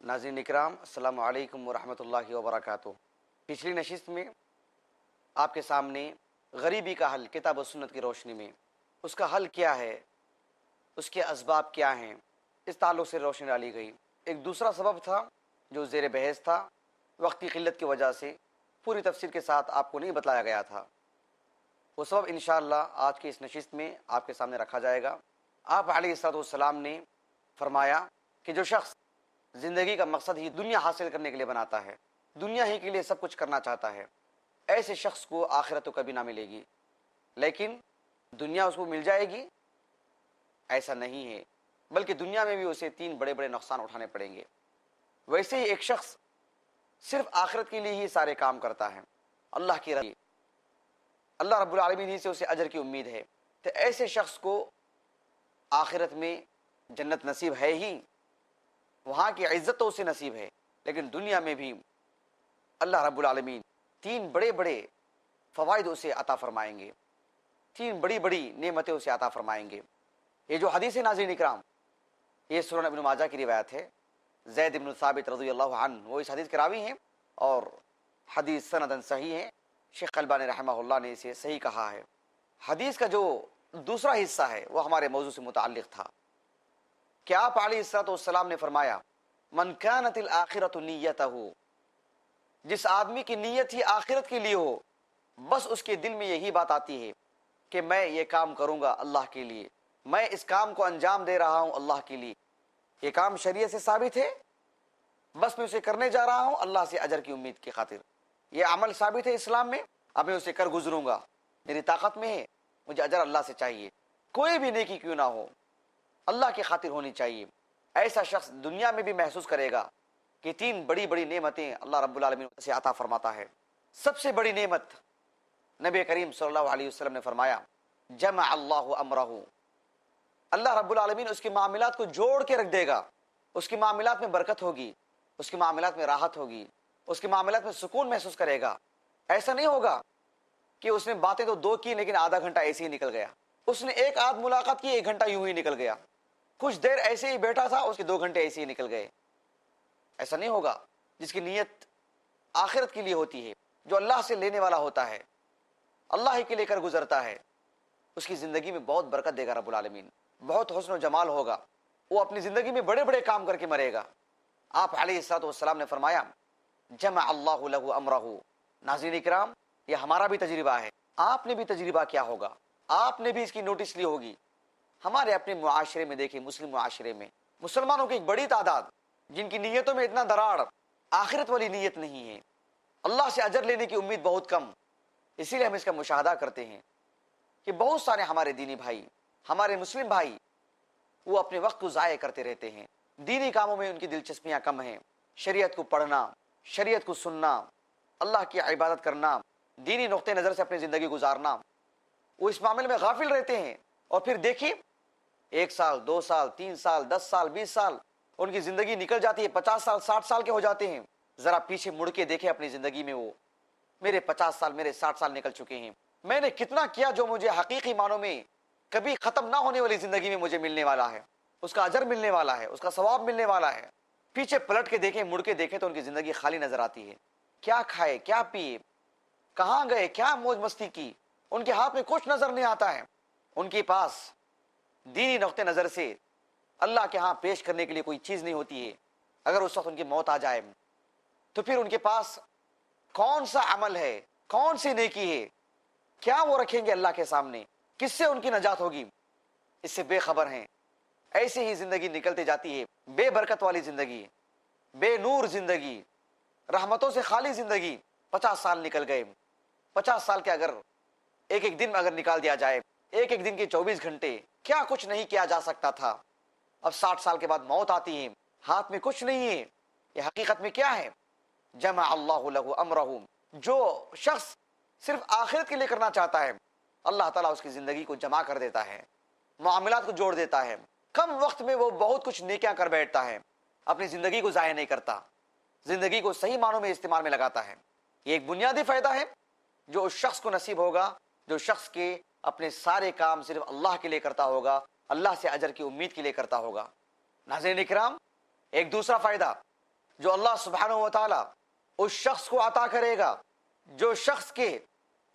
नाज़रीन इकराम, अस्सलामु अलैकुम व रहमतुल्लाहि व बरकातुहू। पिछली नशिस्त में आपके सामने गरीबी का हल किताब व सुन्नत की रोशनी में, उसका हल क्या है, उसके असबाब क्या हैं, इस ताल्लुक़ से रोशनी डाली गई। एक दूसरा सबब था जो ज़ेर बहस था, वक्त की क़िल्लत की वजह से पूरी तफसील के साथ आपको नहीं बतलाया गया था। वो सबब इंशाअल्लाह आज की इस नशिस्त में आपके सामने रखा जाएगा। आप अलैहिस्सलाम ने फरमाया कि जो शख्स ज़िंदगी का मकसद ही दुनिया हासिल करने के लिए बनाता है, दुनिया ही के लिए सब कुछ करना चाहता है, ऐसे शख्स को आखिरत तो कभी ना मिलेगी। लेकिन दुनिया उसको मिल जाएगी ऐसा नहीं है, बल्कि दुनिया में भी उसे तीन बड़े बड़े नुकसान उठाने पड़ेंगे। वैसे ही एक शख्स सिर्फ आखिरत के लिए ही सारे काम करता है, अल्लाह की रज़ा, अल्लाह रब्बुल आलमीन ही से उसे अजर की उम्मीद है, तो ऐसे शख्स को आखिरत में जन्नत नसीब है ही, वहाँ की इज़्ज़त तो उसे नसीब है, लेकिन दुनिया में भी अल्लाह रब्बुल आलमीन तीन बड़े बड़े फ़वाइद उसे अता फरमाएंगे, तीन बड़ी बड़ी नेमतें उसे अता फरमाएंगे। ये जो हदीस है नाज़रीन इकराम, ये सुनन इब्न माजा की रिवायत है। ज़ैद इब्न साबित रज़ियल्लाहु अन्हु वो इस हदीस के रावी हैं और हदीस सनदन सही है। शेख अलबानी रहमहुल्लाह ने इसे सही कहा है। हदीस का जो दूसरा हिस्सा है वो हमारे मौजू से मुताल्लिक़ था कि आप अलैहिस्सलाम ने फरमाया, मन कानतिल आखिरतु निय्यतहु, जिस आदमी की नीयत ही आखिरत के लिए हो, बस उसके दिल में यही बात आती है कि मैं ये काम करूँगा अल्लाह के लिए, मैं इस काम को अंजाम दे रहा हूँ अल्लाह के लिए, ये काम शरीयत से साबित है, बस मैं उसे करने जा रहा हूँ अल्लाह से अजर की उम्मीद की खातिर, ये अमल साबित है इस्लाम में, अब मैं उसे कर गुजरूंगा, मेरी ताकत में है, मुझे अजर अल्लाह से चाहिए, कोई भी नेकी क्यों ना हो अल्लाह की खातिर होनी चाहिए। ऐसा शख्स दुनिया में भी महसूस करेगा कि तीन बड़ी बड़ी नेमतें अल्लाह रब्बुल आलमीन से अता फरमाता है। सबसे बड़ी नेमत नबी करीम सल्लल्लाहु अलैहि वसल्लम ने फरमाया, जमा अल्लाहु अमरहु, अल्लाह रब्बुल आलमीन उसके मामलात को जोड़ के रख देगा, उसके मामलात में बरकत होगी, उसके मामलात में राहत होगी, उसके मामलात में सुकून महसूस करेगा। ऐसा नहीं होगा कि उसने बातें तो दो की लेकिन आधा घंटा ऐसे ही निकल गया, उसने एक आध मुलाकात की, 1 घंटा यूं ही निकल गया, कुछ देर ऐसे ही बैठा था, उसके 2 घंटे ऐसे ही निकल गए। ऐसा नहीं होगा। जिसकी नीयत आखिरत के लिए होती है, जो अल्लाह से लेने वाला होता है, अल्लाह ही के लेकर गुजरता है, उसकी ज़िंदगी में बहुत बरकत देगा रब्बुल आलमीन, बहुत हुस्न व जमाल होगा, वो अपनी ज़िंदगी में बड़े बड़े काम करके मरेगा। आप अलैहिस्सलाम ने फरमाया, जमा अल्लाहु लहु अमरहु। नाज़रीन इकराम, ये हमारा भी तजरिबा है, आपने भी तजरिबा किया होगा, आपने भी इसकी नोटिस ली होगी। हमारे अपने मुआशरे में देखें, मुस्लिम मुआशरे में मुसलमानों की एक बड़ी तादाद जिनकी नीयतों में इतना दरार, आखिरत वाली नीयत नहीं है, अल्लाह से अजर लेने की उम्मीद बहुत कम। इसीलिए हम इसका मुशाहदा करते हैं कि बहुत सारे हमारे दीनी भाई, हमारे मुस्लिम भाई, वो अपने वक्त को ज़ाय करते रहते हैं, दीनी कामों में उनकी दिलचस्पियाँ कम हैं। शरीयत को पढ़ना, शरीयत को सुनना, अल्लाह की इबादत करना, दीनी नुक्ते नज़र से अपनी ज़िंदगी गुजारना, वो इस मामले में गाफिल रहते हैं। और फिर देखिए 1 साल, 2 साल, 3 साल, 10 साल, 20 साल उनकी ज़िंदगी निकल जाती है, 50 साल, 60 साल के हो जाते हैं। ज़रा पीछे मुड़ के देखें अपनी ज़िंदगी में, वो मेरे 50 साल, मेरे 60 साल निकल चुके हैं, मैंने कितना किया जो मुझे हकीकी मानों में कभी ख़त्म ना होने वाली ज़िंदगी में मुझे मिलने वाला है, उसका अजर मिलने वाला है, उसका सवाब मिलने वाला है। पीछे पलट के देखें, मुड़ के देखें तो उनकी ज़िंदगी खाली नज़र आती है। क्या खाए, क्या पिए, कहाँ गए, क्या मौज मस्ती की, उनके हाथ में कुछ नज़र नहीं आता है। उनके पास दीनी नुक्ते नज़र से अल्लाह के यहाँ पेश करने के लिए कोई चीज़ नहीं होती है। अगर उस वक्त उनकी मौत आ जाए तो फिर उनके पास कौन सा अमल है, कौन सी नेकी है, क्या वो रखेंगे अल्लाह के सामने, किससे उनकी नजात होगी, इससे बेखबर हैं। ऐसे ही ज़िंदगी निकलती जाती है, बेबरकत वाली ज़िंदगी, बेनूर ज़िंदगी, रहमतों से खाली ज़िंदगी। 50 साल निकल गए, 50 साल के अगर एक एक दिन में अगर निकाल दिया जाए, एक एक दिन के 24 घंटे, क्या कुछ नहीं किया जा सकता था। अब 60 साल के बाद मौत आती है, हाथ में कुछ नहीं है। ये हकीकत में क्या है? जमा अल्लाहु लहु अमरहु, जो शख्स सिर्फ आखिरत के लिए करना चाहता है, अल्लाह ताला उसकी ज़िंदगी को जमा कर देता है, मामलात को जोड़ देता है। कम वक्त में वो बहुत कुछ नेकियां कर बैठता है, अपनी ज़िंदगी को ज़ाया नहीं करता, ज़िंदगी को सही मानों में इस्तेमाल में लगाता है। ये एक बुनियादी फ़ायदा है जो उस शख्स को नसीब होगा, जो शख्स के अपने सारे काम सिर्फ अल्लाह के लिए करता होगा, अल्लाह से अजर की उम्मीद के लिए करता होगा। नाज़रीन इकराम, एक दूसरा फ़ायदा जो अल्लाह सुब्हानहू व तआला उस शख्स को अता करेगा, जो शख्स के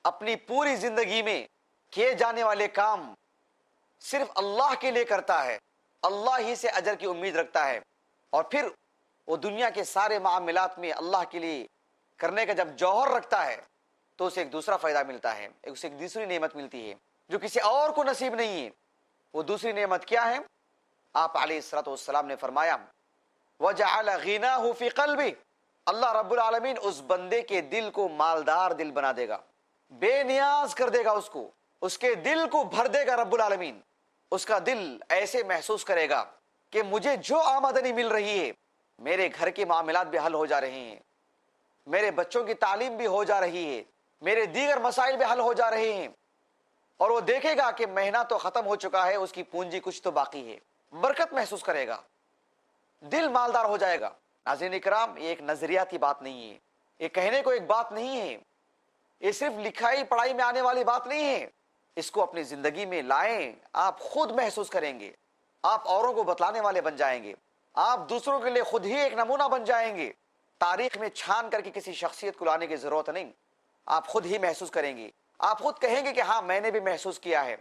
अपनी पूरी ज़िंदगी में किए जाने वाले काम सिर्फ अल्लाह के लिए करता है, अल्लाह ही से अजर की उम्मीद रखता है, और फिर वो दुनिया के सारे मामलात में अल्लाह के लिए करने का जब जौहर रखता है, तो उसे एक दूसरा फ़ायदा मिलता है, उसे एक दूसरी नेमत मिलती है जो किसी और को नसीब नहीं है। वो दूसरी नेमत क्या है? आप अलैहिस्सलातु वस्सलाम ने फरमाया, वजअल गिनाहु फी क़ल्बी, अल्लाह रब्बुल आलमीन उस बंदे के दिल को मालदार दिल बना देगा, बेनियाज कर देगा उसको, उसके दिल को भर देगा रब्बुल आलमीन। उसका दिल ऐसे महसूस करेगा कि मुझे जो आमदनी मिल रही है, मेरे घर के मामलात भी हल हो जा रहे हैं, मेरे बच्चों की तालीम भी हो जा रही है, मेरे दीगर मसाइल भी हल हो जा रहे हैं, और वो देखेगा कि महीना तो खत्म हो चुका है, उसकी पूंजी कुछ तो बाकी है, बरकत महसूस करेगा, दिल मालदार हो जाएगा। नाज़रीन इकराम, ये एक नजरियाती बात नहीं है, ये कहने को एक बात नहीं है, ये सिर्फ लिखाई पढ़ाई में आने वाली बात नहीं है। इसको अपनी जिंदगी में लाएं, आप खुद महसूस करेंगे, आप औरों को बतलाने वाले बन जाएंगे, आप दूसरों के लिए खुद ही एक नमूना बन जाएंगे। तारीख में छान करके किसी शख्सियत को लाने की जरूरत नहीं, आप खुद ही महसूस करेंगे, आप खुद कहेंगे कि हाँ, मैंने भी महसूस किया है,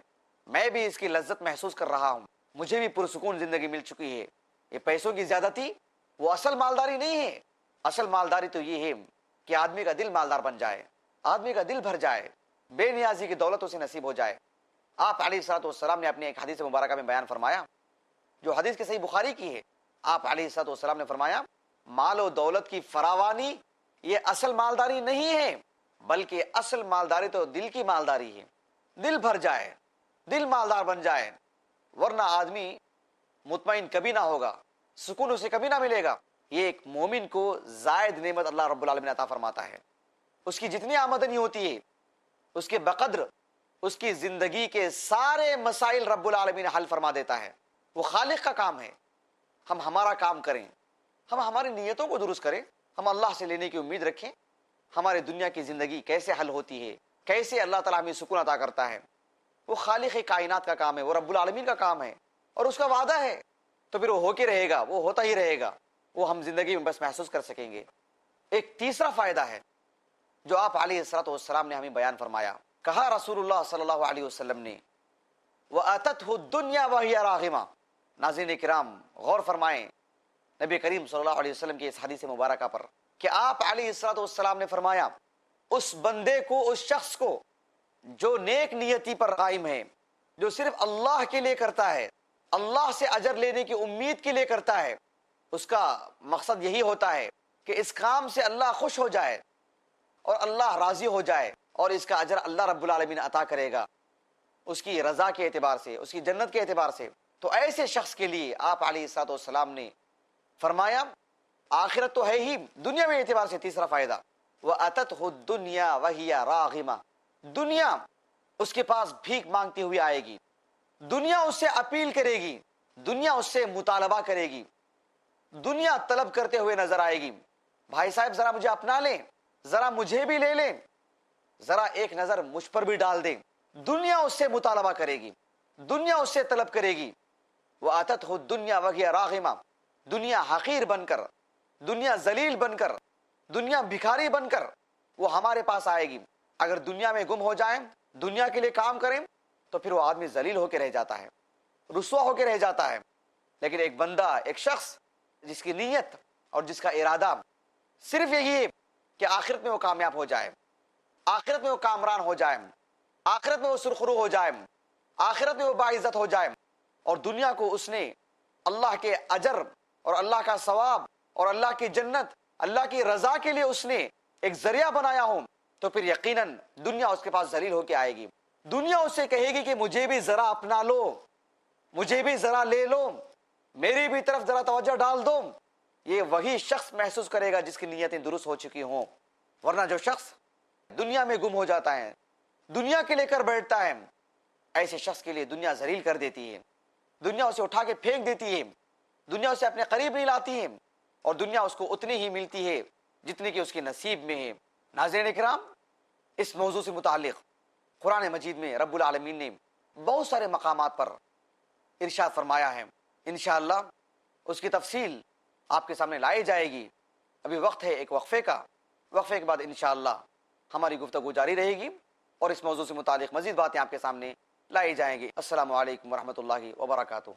मैं भी इसकी लज्जत महसूस कर रहा हूं, मुझे भी पुरसुकून जिंदगी मिल चुकी है। ये पैसों की ज्यादती वो असल मालदारी नहीं है। असल मालदारी तो ये है कि आदमी का दिल मालदार बन जाए, आदमी का दिल भर जाए, बेनियाजी की दौलत उसे नसीब हो जाए। आप अलैहिस्सलातु वस्सलाम ने अपनी एक हदीस मुबारक में बयान फरमाया, जो हदीस के सही बुखारी की है। आप अलैहिस्सलातु वस्सलाम ने फरमाया, माल और दौलत की फरावानी ये असल मालदारी नहीं है, बल्कि असल मालदारी तो दिल की मालदारी है। दिल भर जाए, दिल मालदार बन जाए, वरना आदमी मुतमईन कभी ना होगा, सुकून उसे कभी ना मिलेगा। ये एक मोमिन को जायद नेमत अल्लाह रब्बुल आलमीन अता फरमाता है। उसकी जितनी आमदनी होती है, उसके बकद्र उसकी जिंदगी के सारे मसाइल रब्बुल आलमीन हल फरमा देता है। वो खालिक का काम है। हम हमारा काम करें, हम हमारी नीयतों को दुरुस्त करें, हम अल्लाह से लेने की उम्मीद रखें। हमारे दुनिया की जिंदगी कैसे हल होती है, कैसे अल्लाह ताला हमें सुकून अता करता है, वो खालिक कायनात का काम है, वो रब्बुल आलमीन का काम है, और उसका वादा है, तो फिर वो होके रहेगा, वो होता ही रहेगा, वो हम जिंदगी में बस महसूस कर सकेंगे। एक तीसरा फायदा है जो आप अलैहिस्सलातु वस्सलाम ने हमें बयान फरमाया। कहा रसूलुल्लाह सल्लल्लाहु अलैहि वसल्लम ने, व अततहु दुनिया व हिया रागिमा। नाज़रीन किराम, गौर फरमाएं नबी करीम सल्लल्लाहु अलैहि वसल्लम की इस हदीस मुबारक पर कि आप अलैहिस्सलातु वस्सलाम ने फरमाया, उस बंदे को, उस शख्स को जो नेक नियति पर कायम है, जो सिर्फ अल्लाह के लिए करता है, अल्लाह से अजर लेने की उम्मीद के लिए करता है, उसका मकसद यही होता है कि इस काम से अल्लाह खुश हो जाए और अल्लाह राजी हो जाए, और इसका अजर अल्लाह रब्बुल आलमीन अता करेगा उसकी रजा के एतबार से, उसकी जन्नत के एतबार से। तो ऐसे शख्स के लिए आप अलैहिस्सलातु वस्सलाम ने फरमाया, आखिरत तो है ही, दुनिया में एतबार से तीसरा फायदा, वह अततहु दुनिया वहिया रागिमा। दुनिया उसके पास भीख मांगती हुई आएगी, दुनिया उससे अपील करेगी, दुनिया उससे मुतालबा करेगी, दुनिया तलब करते हुए नजर आएगी, भाई साहब जरा मुझे अपना लें, जरा मुझे भी ले लें, जरा एक नजर मुझ पर भी डाल दें। दुनिया उससे मुतालबा करेगी, दुनिया उससे तलब करेगी। वह अततहु दुनिया वहिया रागिमा। दुनिया हकीर बनकर, दुनिया जलील बनकर, दुनिया भिखारी बनकर वो हमारे पास आएगी। अगर दुनिया में गुम हो जाए, दुनिया के लिए काम करें, तो फिर वो आदमी जलील होकर रह जाता है, रुसवा होकर रह जाता है। लेकिन एक बंदा, एक शख्स जिसकी नीयत और जिसका इरादा सिर्फ यही है कि आखिरत में वो कामयाब हो जाए, आखिरत में वो कामरान हो जाए, आखिरत में वो सुरखरू हो जाए, आखिरत में वो बाइज्जत हो जाए, और दुनिया को उसने अल्लाह के अजर और अल्लाह का सवाब और अल्लाह की जन्नत, अल्लाह की रजा के लिए उसने एक जरिया बनाया हो, तो फिर यकीनन दुनिया उसके पास जलील होकर आएगी। दुनिया उससे कहेगी कि मुझे भी जरा अपना लो, मुझे भी जरा ले लो, मेरी भी तरफ जरा तवज्जो डाल दो। ये वही शख्स महसूस करेगा जिसकी नीयतें दुरुस्त हो चुकी हों। वरना जो शख्स दुनिया में गुम हो जाता है, दुनिया के लेकर बैठता है, ऐसे शख्स के लिए दुनिया जलील कर देती है, दुनिया उसे उठा के फेंक देती है, दुनिया उसे अपने करीब नहीं लाती है और दुनिया उसको उतनी ही मिलती है जितनी कि उसके नसीब में है। नाज़रीन इकराम, इस मौजू से मुताल्लिक़ कुरान मजीद में रब्बुल आलमीन ने बहुत सारे मकामात पर इरशाद फरमाया है। इंशाअल्लाह उसकी तफसील आपके सामने लाई जाएगी। अभी वक्त है एक वक्फे का, वक्फे के बाद इंशाअल्लाह हमारी गुफ्तगू जारी रहेगी और इस मौजू से मुताल्लिक़ मज़ीद बातें आपके सामने लाई जाएंगी। अस्सलामु अलैकुम वरहमतुल्लाहि वबरकातुहू।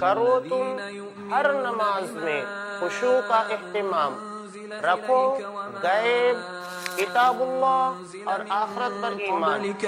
करो तुम हर नमाज में खुशू का इह्तिमाम, रखो गैब, किताबुल्लाह और आखिरत पर ईमान।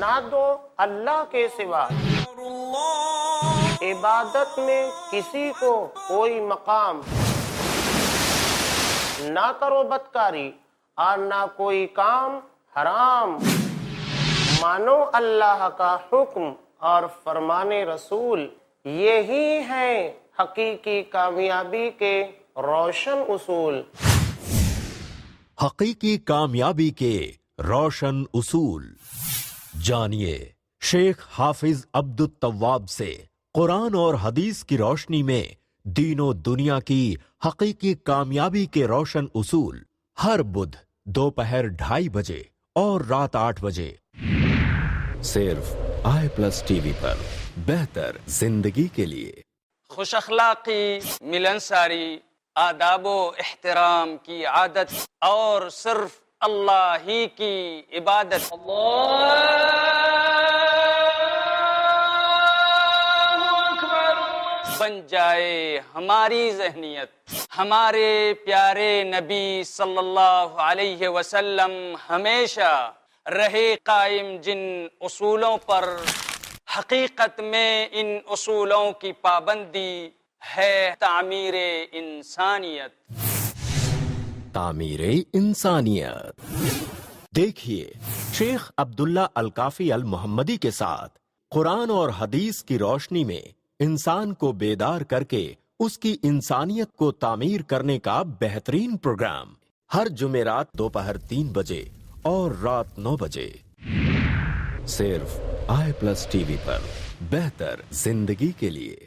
ना दो अल्लाह के सिवा इबादत में किसी को कोई मकाम, ना करो बदकारी और ना कोई काम हराम। मानो अल्लाह का हुक्म और फरमाने रसूल, यही है हकीकी कामयाबी के रोशन उसूल। हकीकी कामयाबी के रोशन उसूल जानिए शेख हाफिज अब्दुल तव्वाब से कुरान और हदीस की रोशनी में दीनों दुनिया की हकीकी कामयाबी के रोशन उसूल, हर बुध दोपहर 2:30 बजे और रात 8 बजे सिर्फ i+ टीवी पर, बेहतर जिंदगी के लिए। खुश अखलाकी, मिलनसारी, आदाबो एहतराम की आदत और सिर्फ अल्लाह ही की इबादत बन जाए हमारी ज़हनियत। हमारे प्यारे नबी सल्लल्लाहु अलैहि वसल्लम हमेशा रहे कायम जिन उसूलों पर, हकीकत में इन उसूलों की पाबंदी है तामीरे इंसानियत। तामीरे इंसानियत। देखिए शेख अब्दुल्ला अल-काफी अल-मोहम्मदी के साथ कुरान और हदीस की रोशनी में इंसान को बेदार करके उसकी इंसानियत को तामीर करने का बेहतरीन प्रोग्राम, हर जुमेरात दोपहर 3 बजे और रात 9 बजे सिर्फ i+ टीवी पर, बेहतर जिंदगी के लिए।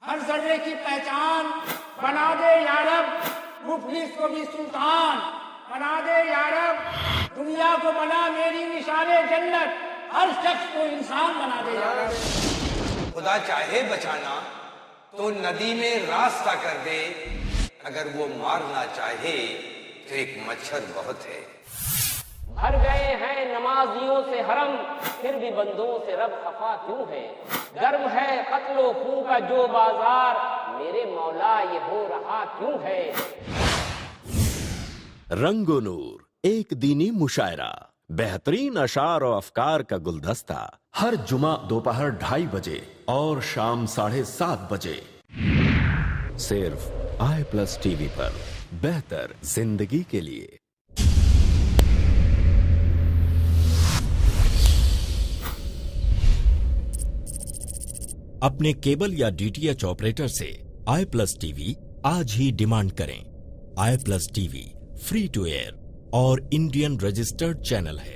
हर जर्रे की पहचान बना दे यारब, मुफलिस को भी सुल्तान बना दे यारब। दुनिया को बना मेरी निशाने जन्नत, हर शख्स को इंसान बना दे यारब। खुदा चाहे बचाना तो नदी में रास्ता कर दे, अगर वो मारना चाहे तो एक मच्छर बहुत है। भर गए हैं नमाजियों से हरम, फिर भी बंदों से रब खफा क्यों है। गर्म है कत्लो खू का जो बाजार, मेरे मौला ये हो रहा क्यों है। रंगो नूर, एक दीनी मुशायरा, बेहतरीन अशार और अफकार का गुलदस्ता, हर जुमा दोपहर 2:30 बजे और शाम 7:30 बजे, सिर्फ i+ टीवी पर। बेहतर जिंदगी के लिए। अपने केबल या डीटीएच ऑपरेटर से i+ टीवी आज ही डिमांड करें। i+ TV free to air और इंडियन रजिस्टर्ड चैनल है।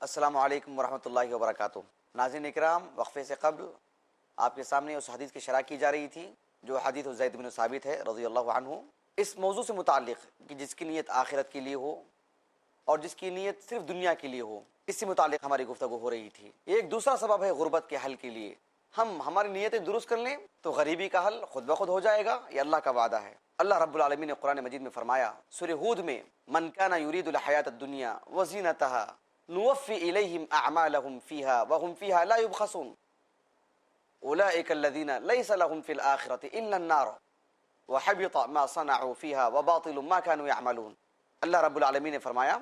अस्सलामु अलैकुम वरहमतुल्लाहि वबरकातुहू। नाज़रीन इकराम, वक्फे से कब्ल आपके सामने उस हदीस की शरह की जा रही थी जो हदीस ज़ैद बिन साबित है रज़ियल्लाहु अन्हु। इस मौजू से मुताल्लिक़ कि जिसकी नीयत आखिरत के लिए हो और जिसकी नीयत सिर्फ दुनिया के लिए हो, इससे मुताल्लिक़ हमारी गुफ्तगू हो रही थी। एक दूसरा सबब है गुर्बत के हल के लिए। हम हमारी नीयतें दुरुस्त कर लें तो गरीबी का हल खुद ब खुद हो जाएगा, ये अल्लाह का वादा है। अल्लाह रब्बुल आलमीन ने कुरान मजीद में फरमाया सूरह हूद में, मन काना युरीदुल हयातद दुनिया व ज़ीनतहा नुवफ़्फ़ी इलैहिम अअमालहुम फ़ीहा व हुम फ़ीहा ला युबख़सून उलाइका अल्लज़ीना लैसा लहुम फ़िल आखिरति इल्ला अन्नार व हबित मा सनअू फ़ीहा व बातिलु मा कानू यअमलून। अल्लाह रब्बुल आलमीन ने फरमाया,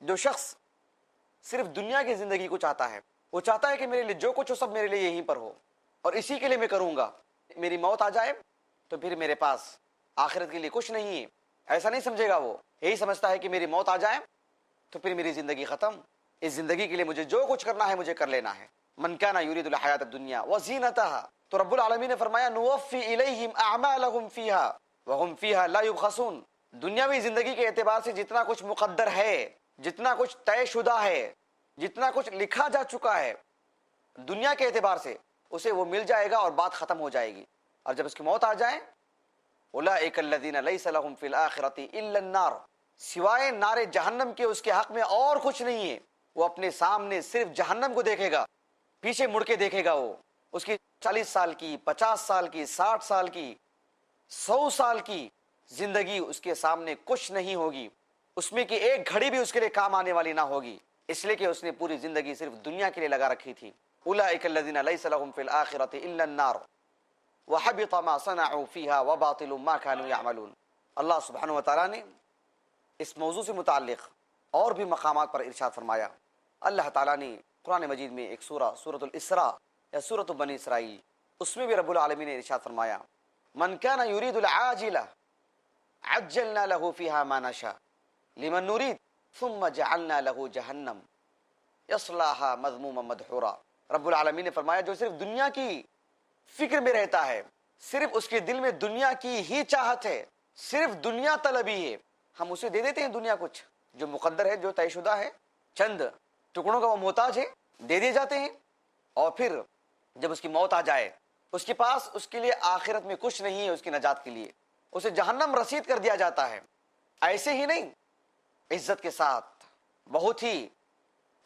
जो शख्स सिर्फ दुनिया की ज़िंदगी को चाहता है, वो चाहता है कि मेरे लिए जो कुछ हो सब मेरे लिए यहीं पर हो और इसी के लिए मैं करूँगा, मेरी मौत आ जाए तो फिर मेरे पास आखिरत के लिए कुछ नहीं है, ऐसा नहीं समझेगा। वो यही समझता है कि मेरी मौत आ जाए तो फिर मेरी ज़िंदगी ख़त्म, इस ज़िंदगी के लिए मुझे जो कुछ करना है मुझे कर लेना है। मन काना युरीदुल हयातद दुनिया व ज़ीनतहा, तो रब्बुल आलमीन ने फरमाया नुवफ़्फ़ी इलैहिम अअमालहुम फ़ीहा व हुम फ़ीहा ला युबख़सून। दुनियावी ज़िंदगी के एतबार से जितना कुछ मुक़द्दर है, जितना कुछ तयशुदा है, जितना कुछ लिखा जा चुका है दुनिया के एतबार से, उसे वो मिल जाएगा और बात ख़त्म हो जाएगी। और जब उसकी मौत आ जाए, उलाइका अल्लज़ीना लैसा लहुम फ़िल आखिरति इल्ला अन्नार, सिवाय नारे जहन्नम के उसके हक में और कुछ नहीं है। वो अपने सामने सिर्फ जहन्नम को देखेगा, पीछे मुड़ के देखेगा। वो उसकी 40 साल की, 50 साल की, 60 साल की, 100 साल की जिंदगी उसके सामने कुछ नहीं होगी, उसमें की एक घड़ी भी उसके लिए काम आने वाली ना होगी, इसलिए कि उसने पूरी जिंदगी सिर्फ दुनिया के लिए लगा रखी थी। उलाइका अल्लज़ीना लैसा लहुम फ़िल आखिरति इल्ला अन्नार व हबित मा सनअू फ़ीहा व बातिलु मा कानू यअमलून। अल्लाह सुब्हानहु व तआला ने इस मौजू से मुताल्लिक़ और भी मकामात पर इरशाद फरमाया। अल्लाह ताला ने कुरान मजीद में एक सूरतुल इसरा या सूरत बनी इसराइल, उसमें भी रब्बुल आलमीन ने इरशाद फरमाया, मन काना युरीदुल आजिला अज्जलना लहू फ़ीहा मा नशा लिमन नुरीद सुम्मा जअलना लहू जहन्नम यस्लाहा मज़मूमन मदहूरा। रब्बुल आलमीन ने फरमाया, जो सिर्फ दुनिया की फिक्र में रहता है, सिर्फ उसके दिल में दुनिया की ही चाहत है, सिर्फ दुनिया तलबी है, हम उसे दे देते हैं दुनिया, कुछ जो मुकद्दर है, जो तयशुदा है, चंद टुकड़ों का वो मोहताज है, दे दिए जाते हैं। और फिर जब उसकी मौत आ जाए, उसके पास उसके लिए आखिरत में कुछ नहीं है, उसकी नजात के लिए उसे जहन्नम रसीद कर दिया जाता है। ऐसे ही नहीं, इज्जत के साथ, बहुत ही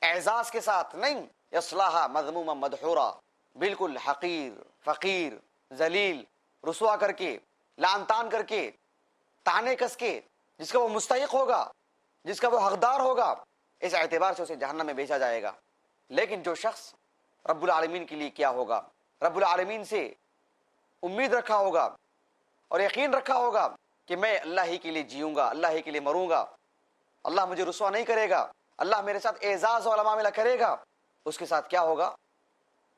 एजाज के साथ नहीं, यस्लाहा मज़मूमन मदहूरा, बिल्कुल हकीर, फकीर, जलील, रुसवा करके, लान तान करके, ताने कस के, जिसका वो मुस्तहिक होगा, जिसका वो हकदार होगा, इस एतबार से उसे जहन्नम में भेजा जाएगा। लेकिन जो शख्स रब्बुल आलमीन के लिए क्या होगा, रब्बुल आलमीन से उम्मीद रखा होगा और यकीन रखा होगा कि मैं अल्लाह ही के लिए जीऊँगा, अल्लाह ही के लिए मरूँगा, अल्लाह मुझे रुसवा नहीं करेगा, अल्लाह मेरे साथ एजाज वाला मामला करेगा, उसके साथ क्या होगा।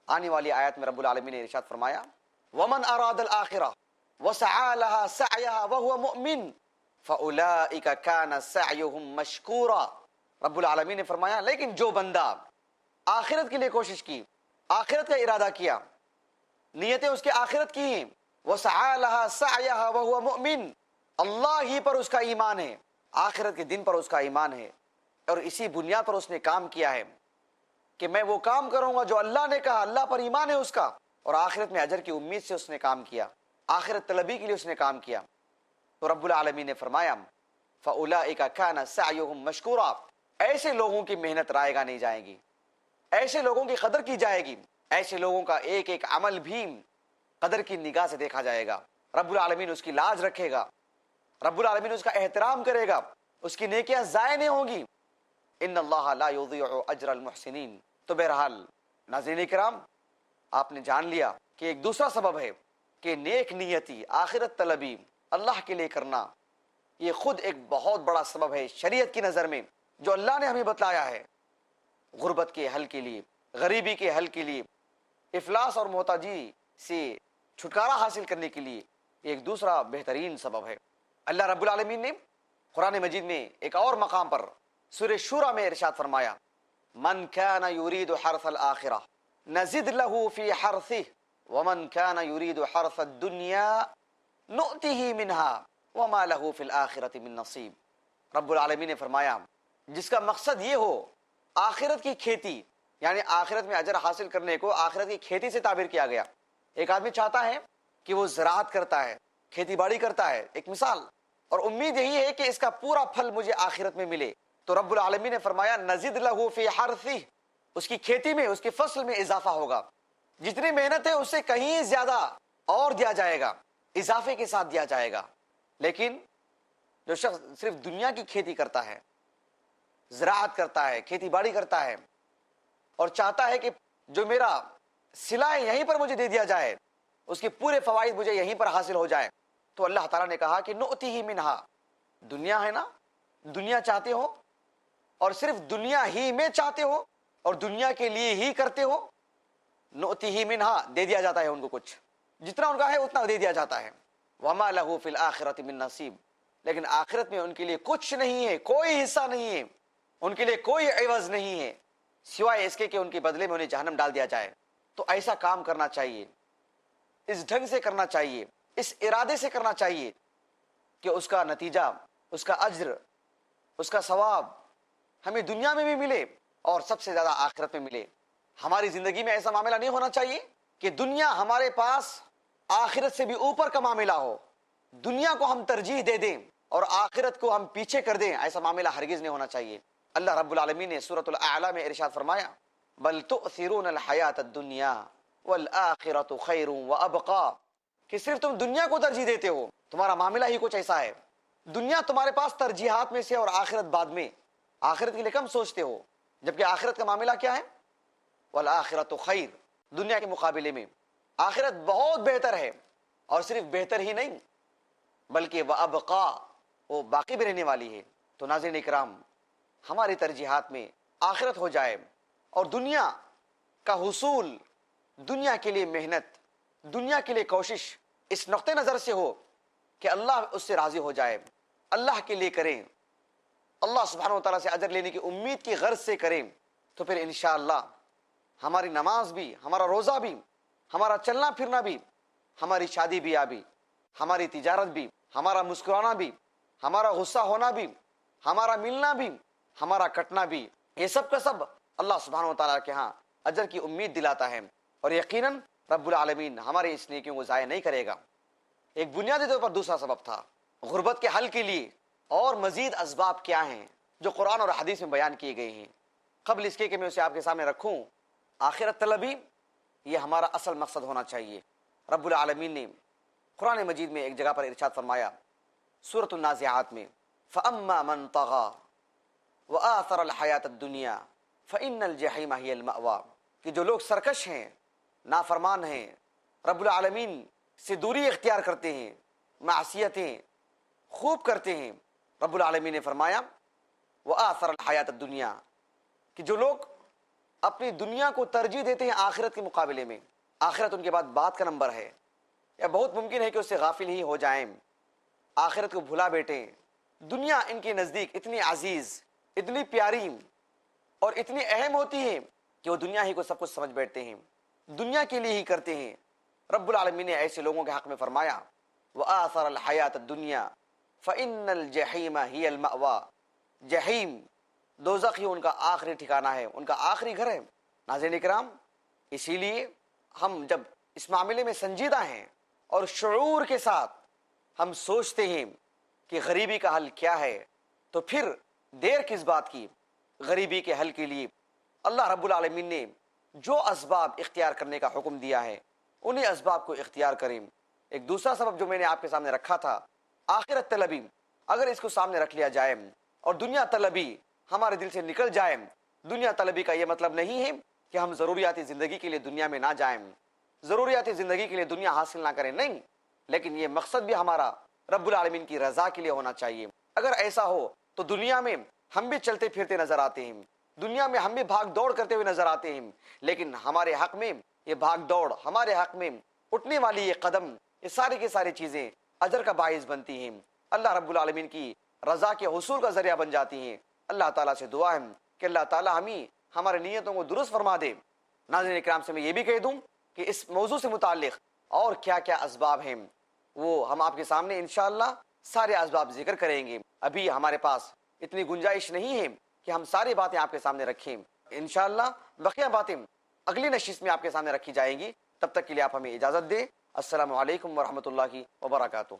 आने वाली आयत में रब्बुल आलमीन ने इरशाद फरमाया, वमन अरादल आखिरा वसअ लहा सअयहा वहुवा मुमिन फउलाइका काना सअयुहुम मशकूरा। रब्बुल आलमीन ने फरमाया, लेकिन जो बंदा आखिरत के लिए कोशिश की, आखिरत का इरादा किया, नियतें उसके आखिरत की हैं, वसअ लहा सअयहा वहुवा मुमिन, अल्लाह ही पर उसका ईमान है, आखिरत के दिन पर उसका ईमान है, और इसी बुनियाद पर उसने काम किया है कि मैं वो काम करूंगा जो अल्लाह ने कहा, अल्लाह पर ईमान है उसका, और आखिरत में अजर की उम्मीद से उसने काम किया, आखिरत तलबी के लिए उसने काम किया, तो रब्बुल आलमीन ने फरमाया, फउलाइका काना सअयुहुम मशकूरा, ऐसे लोगों की मेहनत रायगा नहीं जाएगी, ऐसे लोगों की कदर की जाएगी, ऐसे लोगों का एक एक अमल भी कदर की निगाह से देखा जाएगा, रब्बुल आलमीन उसकी लाज रखेगा, रब्बुल आलमीन उसका एहतराम करेगा, उसकी नेकियां ज़ाय नहीं होंगी। इन्नल्लाह ला युज़ीउ अज्रल मुहसिनीन। तो बहरहाल नाज़रीन इकराम, आपने जान लिया कि एक दूसरा सबब है कि नेक नियति, आखिरत तलबी, अल्लाह के लिए करना, ये खुद एक बहुत बड़ा सबब है शरीयत की नज़र में, जो अल्लाह ने हमें बतलाया है गुर्बत के हल के लिए, गरीबी के हल के लिए, इफलास और मोहताजी से छुटकारा हासिल करने के लिए एक दूसरा बेहतरीन सबब है। अल्लाह रब्बुल आलमीन ने कुरान मजीद में एक और मकाम पर सूरह शूरा में इरशाद फरमाया, मन काना युरीदु हर्सल आखिरा नज़िद लहू फी हर्सिही व मन काना युरीदु हर्सद दुनिया नुअतिही मिनहा व मा लहू फिल आखिरति मिन नसीब। रब्बुल आलमीन ने फरमाया, जिसका मकसद ये हो आखिरत की खेती, यानी आखिरत में अजर हासिल करने को आखिरत की खेती से ताबीर किया गया। एक आदमी चाहता है कि वो ज़राअत करता है, खेती बाड़ी करता है, एक मिसाल, और उम्मीद यही है कि इसका पूरा फल मुझे आखिरत में मिले, तो रब्बुल आलमीन ने फरमाया नज़िद लहू फी हर्सिही, उसकी खेती में, उसकी फसल में इजाफा होगा। जितनी मेहनत है उससे कहीं ज्यादा और दिया जाएगा, इजाफे के साथ दिया जाएगा। लेकिन जो शख्स सिर्फ दुनिया की खेती करता है, ज़राअत करता है, खेती बाड़ी करता है और चाहता है कि जो मेरा सिला है यहीं पर मुझे दे दिया जाए, उसके पूरे फवाइद मुझे यहीं पर हासिल हो जाए, तो अल्लाह ताला ने कहा कि नुअतिही मिनहा, दुनिया है ना, दुनिया चाहते हो और सिर्फ दुनिया ही में चाहते हो और दुनिया के लिए ही करते हो, नुअतिही मिनहा, दे दिया जाता है उनको, कुछ जितना उनका है उतना दे दिया जाता है। वमा लहू फिल आखिरति मिन नसीब, लेकिन आखिरत में उनके लिए कुछ नहीं है, कोई हिस्सा नहीं है, उनके लिए कोई एवज नहीं है सिवाय इसके कि उनके बदले में उन्हें जहन्नम डाल दिया जाए। तो ऐसा काम करना चाहिए, इस ढंग से करना चाहिए, इस इरादे से करना चाहिए कि उसका नतीजा, उसका अज्र, उसका सवाब हमें दुनिया में भी मिले और सबसे ज्यादा आखिरत में मिले। हमारी जिंदगी में ऐसा मामला नहीं होना चाहिए कि दुनिया हमारे पास आखिरत से भी ऊपर का मामला हो, दुनिया को हम तरजीह दे दें और आखिरत को हम पीछे कर दें, ऐसा मामला हरगिज नहीं होना चाहिए। अल्लाह रब्बुल आलमीन ने सूरतुल आला में इरशाद फरमाया, बल तुअसिरून हयात दुनिया वल आखिरतु खैरुन व अबका, कि सिर्फ तुम दुनिया को तरजीह देते हो, तुम्हारा मामला ही कुछ ऐसा है, दुनिया तुम्हारे पास तरजीहात में से और आखिरत बाद में, आखिरत के लिए कम सोचते हो, जबकि आखिरत का मामला क्या है, वल आखिरतु खैर, दुनिया के मुकाबले में आखिरत बहुत बेहतर है, और सिर्फ बेहतर ही नहीं बल्कि वह अबका, वो बाकी भी रहने वाली है। तो नाज़रीन इकराम, हमारी तरजीहात में आखिरत हो जाए और दुनिया का हुसूल, दुनिया के लिए मेहनत, दुनिया के लिए कोशिश इस नुक्ते नज़र से हो कि अल्लाह उससे राज़ी हो जाए, अल्लाह के लिए करें, अल्लाह सुब्हानहू व तआला से अजर लेने की उम्मीद की गर्ज से करें, तो फिर इंशाअल्लाह हमारी नमाज भी, हमारा रोज़ा भी, हमारा चलना फिरना भी, हमारी शादी ब्याह भी, हमारी तिजारत भी, हमारा मुस्कुराना भी, हमारा गुस्सा होना भी, हमारा मिलना भी, हमारा कटना भी, ये सब का सब अल्लाह सुब्हानहू व तआला के यहाँ अजर की उम्मीद दिलाता है और यकीनन रब्बुल आलमीन हमारे इस नेकियों को ज़ाया नहीं करेगा। एक बुनियादी तौर पर दूसरा सबब था गुर्बत के हल के लिए, और मजीद असबाब क्या हैं जो कुरान और हदीस में बयान किए गए हैं। कबल इसके कि मैं उसे आपके सामने रखूँ, आखिरत तलबी ये हमारा असल मकसद होना चाहिए। रब्बुल आलमीन ने कुरान मजीद में एक जगह पर इरशाद फरमाया सूरतुन नाज़िआत में, फ़अम्मा मन तग़ा व आसरल हयात दुनिया फ़इन्नल जहीम हियल मअवा, कि जो लोग सरकश हैं, नाफरमान हैं, रब्बुल आलमीन से दूरी इख्तियार करते हैं, मासियतें खूब करते हैं, रब्बुल आलमीन ने फरमाया व आसरल हयात दुनिया, कि जो लोग अपनी दुनिया को तरजीह देते हैं आखिरत के मुकाबले में, आखिरत उनके बाद बात का नंबर है, या बहुत मुमकिन है कि उससे गाफिल ही हो जाएं, आखिरत को भुला बैठें। दुनिया इनके नज़दीक इतनी अजीज़, इतनी प्यारी और इतनी अहम होती है कि वो दुनिया ही को सब कुछ समझ बैठते हैं, दुनिया के लिए ही करते हैं। रब्बुल आलमीन ने ऐसे लोगों के हक़ में फरमाया व आसरल हयात दुनिया फ़इन्नल जहीम हियल मअवा, जहीम दोज़ख ही उनका आखिरी ठिकाना है, उनका आखिरी घर है। नाज़रीन इकराम, इसीलिए हम जब इस मामले में संजीदा हैं और शऊर के साथ हम सोचते हैं कि गरीबी का हल क्या है, तो फिर देर किस बात की। गरीबी के हल के लिए अल्लाह रब्बुल आलमीन ने जो असबाब इख्तियार करने का हुक्म दिया है, उन्हीं असबाब को इख्तियार करें। एक दूसरा सबब जो मैंने आपके सामने रखा था, आखिरत तलबी, अगर इसको सामने रख लिया जाए और दुनिया तलबी हमारे दिल से निकल जाए, दुनिया तलबी का यह मतलब नहीं है कि हम ज़रूरियाती ज़िंदगी के लिए दुनिया में ना जाएं, ज़रूरियात ज़िंदगी के लिए दुनिया हासिल ना करें, नहीं, लेकिन ये मकसद भी हमारा रब्बुल आलमीन की रज़ा के लिए होना चाहिए। अगर ऐसा हो तो दुनिया में हम भी चलते फिरते नजर आते हैं, दुनिया में हम भी भाग दौड़ करते हुए नजर आते हैं, लेकिन हमारे हक में ये भाग दौड़, हमारे हक में उठने वाली ये कदम, ये सारी की सारी चीज़ें अजर का बाइस बनती हैं, अल्लाह रब्बुल आलमीन की रज़ा के हुसूल का ज़रिया बन जाती हैं। अल्लाह ताला से दुआ है कि अल्लाह ताला हमें हमारे नीयतों को दुरुस्त फरमा दे। नाज़रीन इकराम से मैं ये भी कह दूँ कि इस मौजू से मुताल्लिक़ और क्या क्या असबाब हैं वो हम आपके सामने इंशाअल्लाह सारे असबाब जिक्र करेंगे। अभी हमारे पास इतनी गुंजाइश नहीं है कि हम सारी बातें आपके सामने रखें। इंशाअल्लाह बकिया बातें अगली नशिस्त में आपके सामने रखी जाएंगी। तब तक के लिए आप हमें इजाज़त दें। अस्सलामु अलैकुम वरहमतुल्लाहि वबरकातुहू।